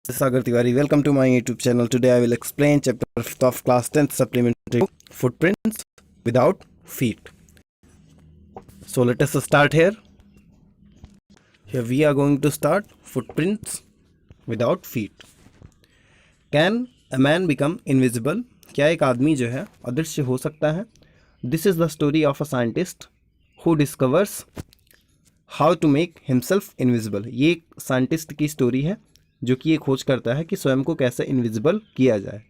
Sagar Tiwari. Welcome to my YouTube channel. Today I will explain chapter 5th of class 10th supplementary footprints without feet. So let us start here. Here we are going to start footprints without feet. Can a man become invisible? क्या एक आदमी जो है अदृश्य हो सकता है? This is the story of a scientist who discovers how to make himself invisible. ये एक साइंटिस्ट की स्टोरी है जो कि ये खोज करता है कि स्वयं को कैसे इनविजिबल किया जाए.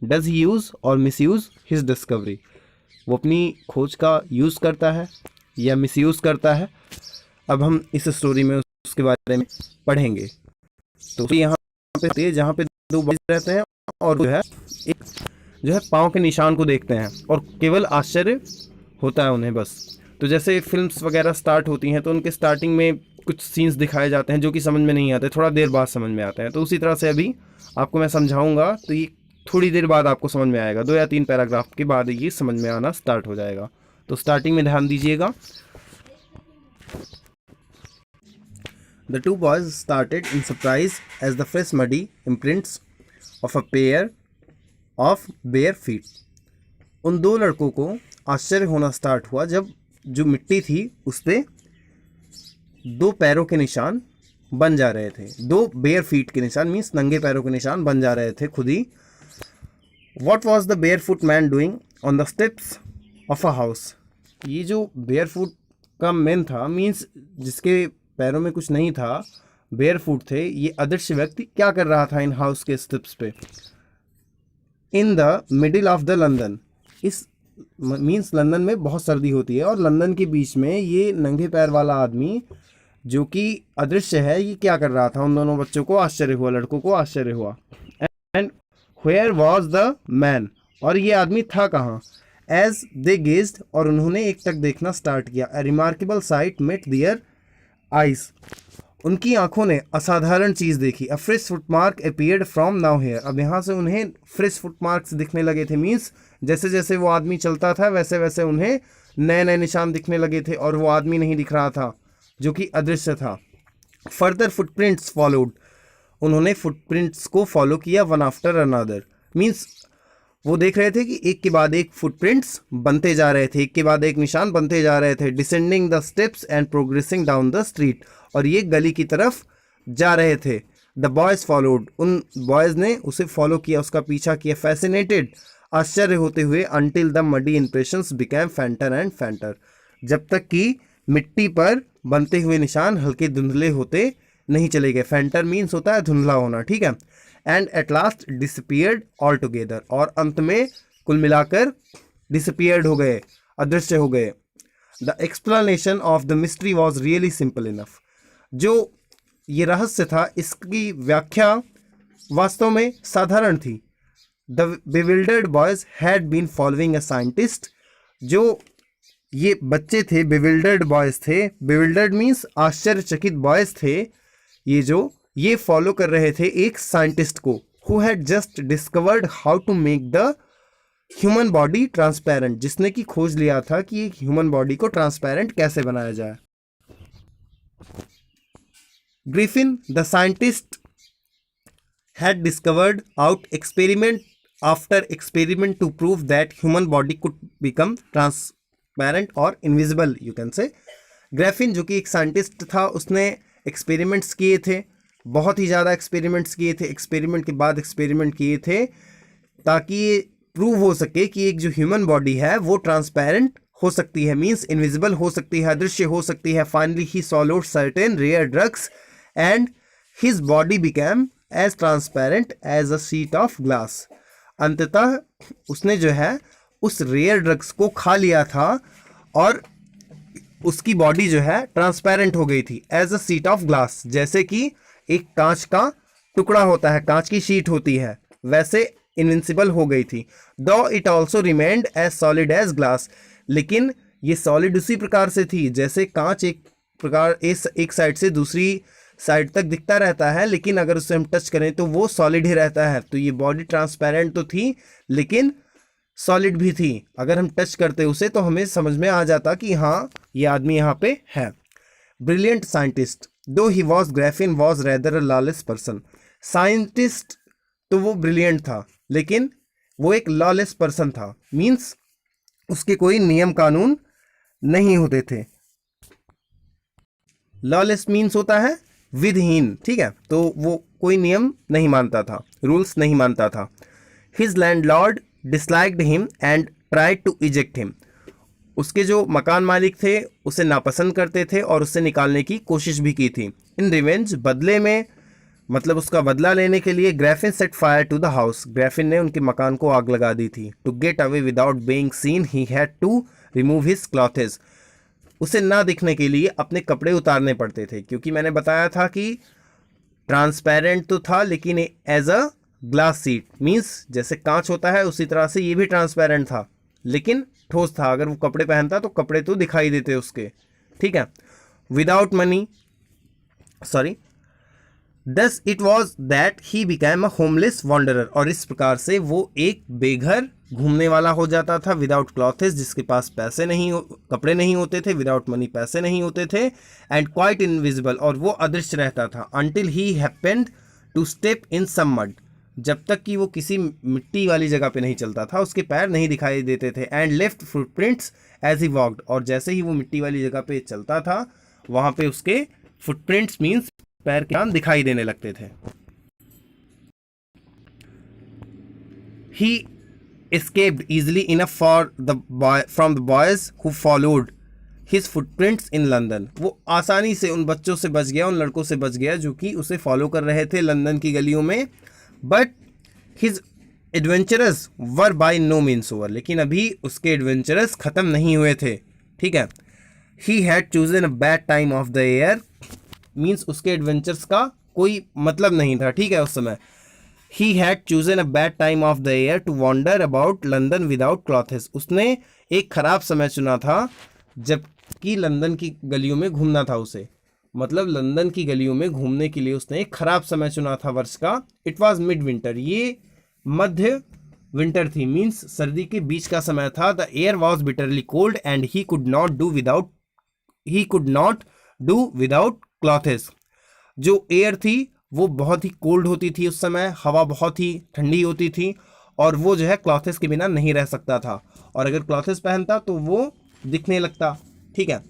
डज ही यूज़ और मिस यूज़ हिज डिस्कवरी. वो अपनी खोज का यूज़ करता है या मिस यूज़ करता है. अब हम इस स्टोरी में उसके बारे में पढ़ेंगे. तो यहाँ पे जहाँ पे दो बॉयज रहते हैं और एक जो है पाँव के निशान को देखते हैं और केवल आश्चर्य होता है उन्हें बस. तो जैसे फिल्म्स वगैरह स्टार्ट होती हैं तो उनके स्टार्टिंग में कुछ सीन्स दिखाए जाते हैं जो कि समझ में नहीं आते, थोड़ा देर बाद समझ में आते हैं. तो उसी तरह से अभी आपको मैं समझाऊंगा तो ये थोड़ी देर बाद आपको समझ में आएगा. 2 या 3 पैराग्राफ के बाद ये समझ में आना स्टार्ट हो जाएगा. तो स्टार्टिंग में ध्यान दीजिएगा. The two boys started in surprise as the fresh muddy imprints of a pair of bare feet. उन दो लड़कों को आश्चर्य होना स्टार्ट हुआ जब जो मिट्टी थी उस पर 2 पैरों के निशान बन जा रहे थे. 2 बेयर फीट के निशान मीन्स नंगे पैरों के निशान बन जा रहे थे खुद ही. What was the bare foot man doing on the steps of a house. ये जो बेयर फुट का मैन था मीन्स जिसके पैरों में कुछ नहीं था, बेयर फुट थे, ये अदृश्य व्यक्ति क्या कर रहा था इन हाउस के स्टेप्स पे. In the middle of the London. इस मीन्स लंदन में बहुत सर्दी होती है और लंदन के बीच में ये नंगे पैर वाला आदमी जो कि अदृश्य है ये क्या कर रहा था. उन दोनों बच्चों को आश्चर्य हुआ, लड़कों को आश्चर्य हुआ. And where was the man. और ये आदमी था कहाँ. As they gazed. और उन्होंने एक टक देखना स्टार्ट किया. A remarkable sight met their eyes. उनकी आंखों ने असाधारण चीज़ देखी. A fresh footmark appeared from nowhere. अब यहाँ से उन्हें फ्रेश फुटमार्क्स दिखने लगे थे. मीन्स जैसे जैसे वो आदमी चलता था वैसे वैसे उन्हें नए नए निशान दिखने लगे थे और वो आदमी नहीं दिख रहा था जो कि अदृश्य था. Further footprints followed. उन्होंने फुटप्रिंट्स को फॉलो किया वन आफ्टर अनदर. मीन्स वो देख रहे थे कि एक के बाद एक फुटप्रिंट्स बनते जा रहे थे, एक के बाद एक निशान बनते जा रहे थे. Descending the steps and progressing down the street. और ये गली की तरफ जा रहे थे. The boys followed. उन बॉयज़ ने उसे फॉलो किया, उसका पीछा किया. फैसिनेटेड. आश्चर्य होते हुए. Until the muddy impressions became fainter and fainter. जब तक कि मिट्टी पर बनते हुए निशान हल्के धुंधले होते नहीं चले गए. फैंटर मीन्स होता है धुंधला होना, ठीक है. And at last disappeared all together. और अंत में कुल मिलाकर डिसअपीयर्ड हो गए, अदृश्य हो गए. The explanation of the mystery was really simple enough. जो ये रहस्य था इसकी व्याख्या वास्तव में साधारण थी. The bewildered boys had been following a scientist. जो ये बच्चे थे bewildered बॉयज थे. bewildered मीन्स आश्चर्यचकित बॉयज थे. ये फॉलो कर रहे थे एक साइंटिस्ट को. Who had just discovered how to make the human body transparent. जिसने की खोज लिया था कि एक ह्यूमन बॉडी को ट्रांसपेरेंट कैसे बनाया जाए. Griffin the scientist had discovered out experiment after experiment to prove that human body could become transparent or invisible you can say. ग्रैफिन जो कि एक साइंटिस्ट था उसने एक्सपेरिमेंट्स किए थे, बहुत ही ज़्यादा एक्सपेरिमेंट्स किए थे. एक्सपेरिमेंट के बाद एक्सपेरिमेंट किए थे ताकि ये प्रूव हो सके कि एक जो ह्यूमन बॉडी है वो ट्रांसपेरेंट हो सकती है, मीन्स इनविजिबल हो सकती है, अदृश्य हो सकती है. Finally he swallowed certain rare drugs and his body became as transparent as a sheet of glass. अंततः उसने जो है उस रेयर ड्रग्स को खा लिया था और उसकी बॉडी जो है ट्रांसपेरेंट हो गई थी. As a sheet of glass. जैसे कि एक कांच का टुकड़ा होता है, कांच की शीट होती है, वैसे इनविंसिबल हो गई थी. Though it also remained as solid as glass. लेकिन ये सॉलिड उसी प्रकार से थी जैसे कांच एक प्रकार एक साइड से दूसरी साइड तक दिखता रहता है, लेकिन अगर उसे हम टच करें तो वो सॉलिड ही रहता है. तो ये बॉडी ट्रांसपेरेंट तो थी लेकिन सॉलिड भी थी. अगर हम टच करते उसे तो हमें समझ में आ जाता कि हाँ ये आदमी यहाँ पे है. Brilliant scientist. Though he was Griffin was rather a lawless person. Scientist तो वो ब्रिलियंट था, लेकिन वो एक लॉलेस पर्सन था, मीन्स उसके कोई नियम कानून नहीं होते थे। लॉलेस मीन्स होता है विधिहीन, ठीक है, तो वो कोई नियम नहीं मानता था, रूल्स नहीं मानता था। His landlord disliked him and tried to eject him. उसके जो मकान मालिक थे उसे नापसंद करते थे और उससे निकालने की कोशिश भी की थी। इन रिवेंज, बदले में, मतलब उसका बदला लेने के लिए, Griffin set fire to the house. Griffin ने उनके मकान को आग लगा दी थी। To get away without being seen he had to remove his clothes. उसे ना दिखने के लिए अपने कपड़े उतारने पड़ते थे, क्योंकि मैंने बताया था कि ट्रांसपेरेंट तो था लेकिन as a glass sheet, means जैसे कांच होता है उसी तरह से ये भी ट्रांसपेरेंट था, लेकिन ठोस था। अगर वो कपड़े पहनता तो कपड़े तो दिखाई देते उसके, ठीक है। Without money, sorry, thus it was that he became a homeless wanderer. और इस प्रकार से वो एक बेघर घूमने वाला हो जाता था। विदाउट क्लॉथेस, जिसके पास पैसे नहीं, कपड़े नहीं होते थे। विदाउट मनी, पैसे नहीं होते थे। एंड क्वाइट इनविजिबल, और वो अदृश्य रहता था। Until he happened to step in some mud, जब तक कि वो किसी मिट्टी वाली जगह पे नहीं चलता था, उसके पैर नहीं दिखाई देते थे। And left footprints as he walked, और जैसे ही वो मिट्टी वाली जगह पे चलता था वहाँ पे उसके फुटप्रिंट्स मीन्स पैर के निशान दिखाई देने लगते थे। ही escaped easily enough from the boys who followed his footprints in London. वो आसानी से उन बच्चों से बच गया, उन लड़कों से बच गया जो कि उसे फॉलो कर रहे थे लंदन की गलियों में। But his adventures were by no means over, लेकिन अभी उसके एडवेंचरस खत्म नहीं हुए थे, ठीक है। He had chosen a bad time of the year, means उसके एडवेंचर्स का कोई मतलब नहीं था, ठीक है। उस समय he had chosen a bad time of the year to wander about London without clothes. उसने एक खराब समय चुना था जबकि लंदन की गलियों में घूमना था उसे, मतलब लंदन की गलियों में घूमने के लिए उसने एक खराब समय चुना था वर्ष का। इट वॉज मिड विंटर, ये मध्य विंटर थी, मीन्स सर्दी के बीच का समय था। The air was bitterly cold and he could not do without clothes. जो एयर थी वो बहुत ही कोल्ड होती थी उस समय, हवा बहुत ही ठंडी होती थी, और वो जो है क्लॉथेस के बिना नहीं रह सकता था, और अगर क्लॉथेस पहनता तो वो दिखने लगता, ठीक है।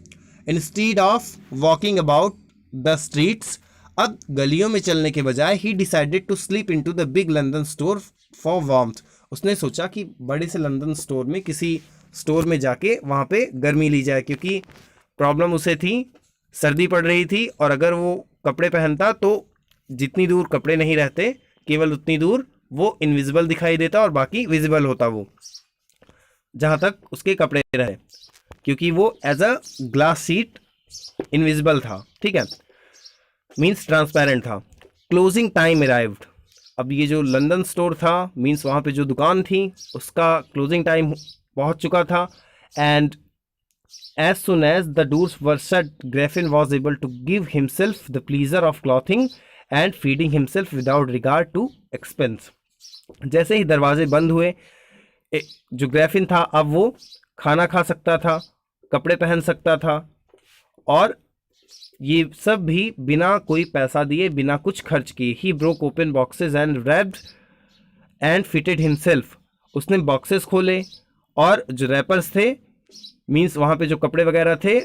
Instead of walking about the streets, अब गलियों में चलने के बजाय he decided to slip into the big London store for warmth. उसने सोचा कि बड़े से लंदन स्टोर में, किसी स्टोर में जाके वहाँ पे गर्मी ली जाए, क्योंकि प्रॉब्लम उसे थी, सर्दी पड़ रही थी, और अगर वो कपड़े पहनता तो जितनी दूर कपड़े नहीं रहते केवल उतनी दूर वो इनविजिबल दिखाई देता और बाकी विजिबल होता वो, जहाँ तक उसके कपड़े रहे, क्योंकि वो as a glass sheet invisible था, ठीक है, मीन्स ट्रांसपेरेंट था। क्लोजिंग टाइम अराइव्ड, अब ये जो लंदन स्टोर था मीन्स वहाँ पे जो दुकान थी उसका क्लोजिंग टाइम पहुँच चुका था। And as soon as the doors were shut, Griffin was able to give himself the pleasure of clothing and feeding himself without regard to expense. जैसे ही दरवाजे बंद हुए, जो ग्रैफिन था अब वो खाना खा सकता था, कपड़े पहन सकता था, और ये सब भी बिना कोई पैसा दिए, बिना कुछ खर्च किए। He broke open boxes and wrapped and fitted himself, उसने बॉक्सेस खोले और जो रैपर्स थे मीन्स वहाँ पे जो कपड़े वगैरह थे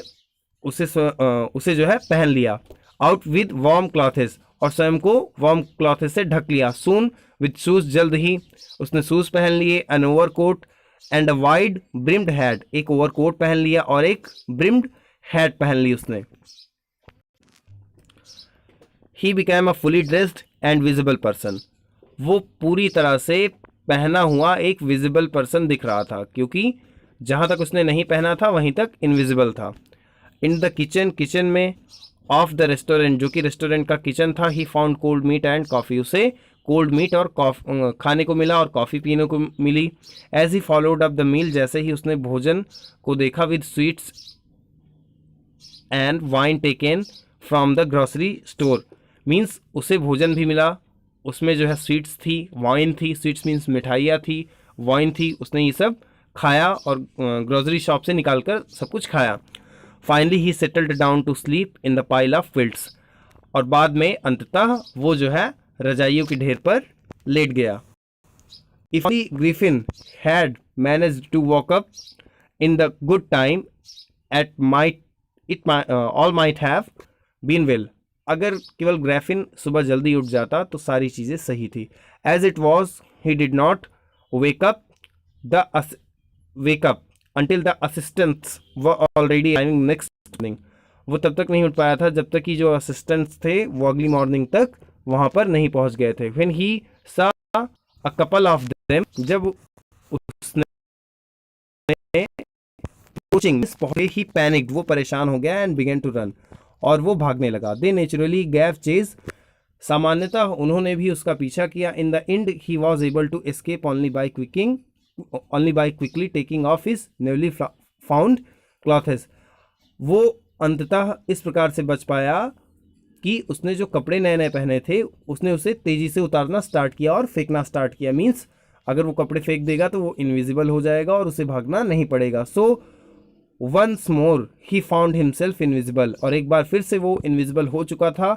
उसे जो है पहन लिया। आउट विद वार्म क्लॉथेस, और स्वयं को वार्म क्लॉथेस से ढक लिया। सून विद शूज, जल्द ही उसने शूज पहन लिए। An overcoat and a wide brimmed hat, एक ओवर कोट पहन लिया और एक ब्रिम्ड हैट पहन ली उसने। He became a fully dressed and visible person, वो पूरी तरह से पहना हुआ एक विजिबल पर्सन दिख रहा था, क्योंकि जहाँ तक उसने नहीं पहना था वहीं तक इनविजिबल था। इन द किचन, किचन में, ऑफ द रेस्टोरेंट, जो कि रेस्टोरेंट का किचन था। He found cold meat and coffee, उसे कोल्ड मीट और खाने को मिला और कॉफ़ी पीने को मिली। As he followed up the meal, जैसे ही उसने भोजन को देखा। With sweets and wine taken from the grocery store, means उसे भोजन भी मिला, उसमें जो है स्वीट्स थी, वाइन थी, स्वीट्स मीन्स मिठाइयाँ थी, वाइन थी, उसने ये सब खाया और ग्रोसरी शॉप से निकाल कर सब कुछ खाया। Finally he settled down to sleep in the pile of quilts, और बाद में अंततः वो जो है रजाइयों के ढेर पर लेट गया। If only Griffin had managed to walk up in the good time, all might have been well. अगर केवल ग्रैफिन सुबह जल्दी उठ जाता तो सारी चीज़ें सही थी। As it was, he did not wake up until the assistants were already arriving next morning. वो तब तक नहीं उठ पाया था जब तक कि जो असिस्टेंट्स थे वो अगली मॉर्निंग तक वहाँ पर नहीं पहुँच गए थे। When he saw a couple of them, जब उसने कोचिंग पहुंचे, ही पैनिक्ड, वो परेशान हो गया, एंड बिगेन टू रन, और वो भागने लगा। दे नेचुरली गैव चेज, सामान्यतः उन्होंने भी उसका पीछा किया। In the end he was able to escape only by quickly taking off his newly found clothes. वो अंततः इस प्रकार से बच पाया कि उसने जो कपड़े नए नए पहने थे उसने उसे तेजी से उतारना स्टार्ट किया और फेंकना स्टार्ट किया। मीन्स अगर वो कपड़े फेंक देगा तो वो इनविजिबल हो जाएगा और उसे भागना नहीं पड़ेगा। So once more he found himself invisible, और एक बार फिर से वो इनविजिबल हो चुका था,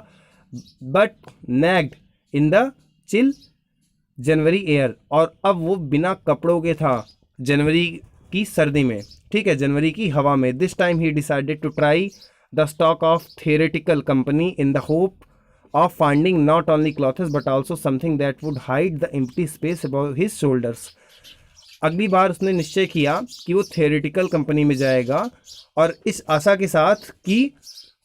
but nagged in the chill January air, और अब वो बिना कपड़ों के था जनवरी की सर्दी में, ठीक है, जनवरी की हवा में। This time he decided to try the stock of theoretical company in the hope of finding not only clothes but also something that would hide the empty space above his shoulders. अगली बार उसने निश्चय किया कि वो theoretical company में जाएगा, और इस आशा के साथ कि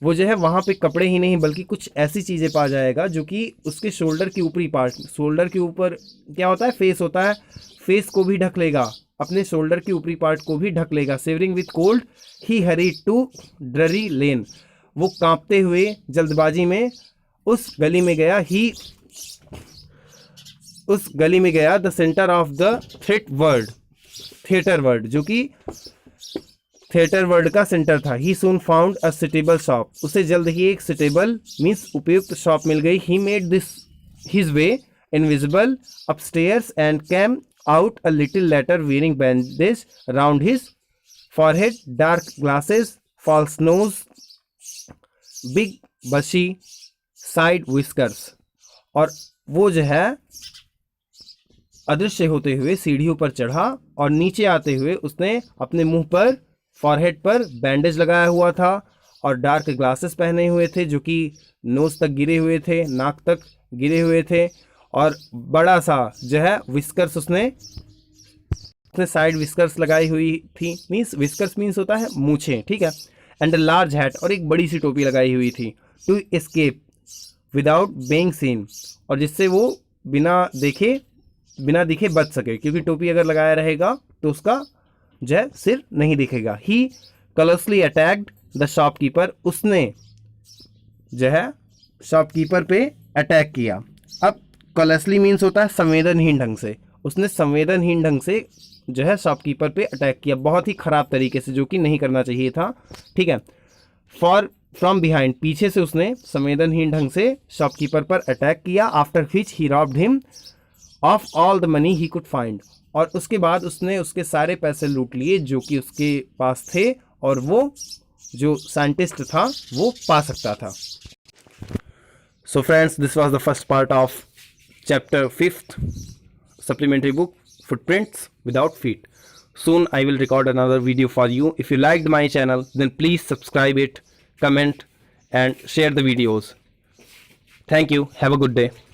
वो जो है वहाँ पे कपड़े ही नहीं बल्कि कुछ ऐसी चीज़ें पा जाएगा जो कि उसके शोल्डर की ऊपरी पार्ट, शोल्डर के ऊपर क्या होता है, फेस होता है, फेस को भी ढक लेगा, अपने शोल्डर की ऊपरी पार्ट को भी ढक लेगा। Shivering with cold he hurried to Drury Lane, वो कांपते हुए जल्दबाजी में उस गली में गया। उस गली में गया, the centre of the theatre world, जो कि थिएटर वर्ल्ड का सेंटर था। He soon found a suitable shop, उसे जल्द ही एक सुटेबल मीन्स उपयुक्त शॉप मिल गई। He made this his way invisible upstairs and came out a little later wearing bandage round his forehead, dark glasses, false nose, big bushy side whiskers, और वो जो है अदृश्य होते हुए सीढ़ियों पर चढ़ा, और नीचे आते हुए उसने अपने मुंह पर, फॉरहेड पर बैंडेज लगाया हुआ था और डार्क ग्लासेस पहने हुए थे जो कि नोज तक गिरे हुए थे, नाक तक गिरे हुए थे, और बड़ा सा जो है विस्कर्स उसने साइड विस्कर्स लगाई हुई थी। मीन्स विस्कर्स मीन्स होता है मूछें, ठीक है। एंड अ लार्ज हैट, और एक बड़ी सी टोपी लगाई हुई थी। To escape without being seen, और जिससे वो बिना दिखे बच सके, क्योंकि टोपी अगर लगाया रहेगा तो उसका जो है सिर नहीं दिखेगा। ही कलर्सली अटैक्ड द शॉपकीपर, उसने जो है शॉपकीपर पे अटैक किया। अब कलर्सली मीन्स होता है संवेदनहीन ढंग से, उसने संवेदनहीन ढंग से जो है शॉपकीपर पे अटैक किया, बहुत ही खराब तरीके से, जो कि नहीं करना चाहिए था, ठीक है। फ्रॉम बिहाइंड, पीछे से उसने संवेदनहीन ढंग से शॉपकीपर पर अटैक किया। After which he robbed him of all the money he could find, और उसके बाद उसने उसके सारे पैसे लूट लिए जो कि उसके पास थे, और वो जो साइंटिस्ट था वो पा सकता था। So friends, this was the first part of Chapter 5th, supplementary book, Footprints Without Feet. Soon I will record another video for you. If you liked my channel, then please subscribe it, comment and share the videos. Thank you. Have a good day.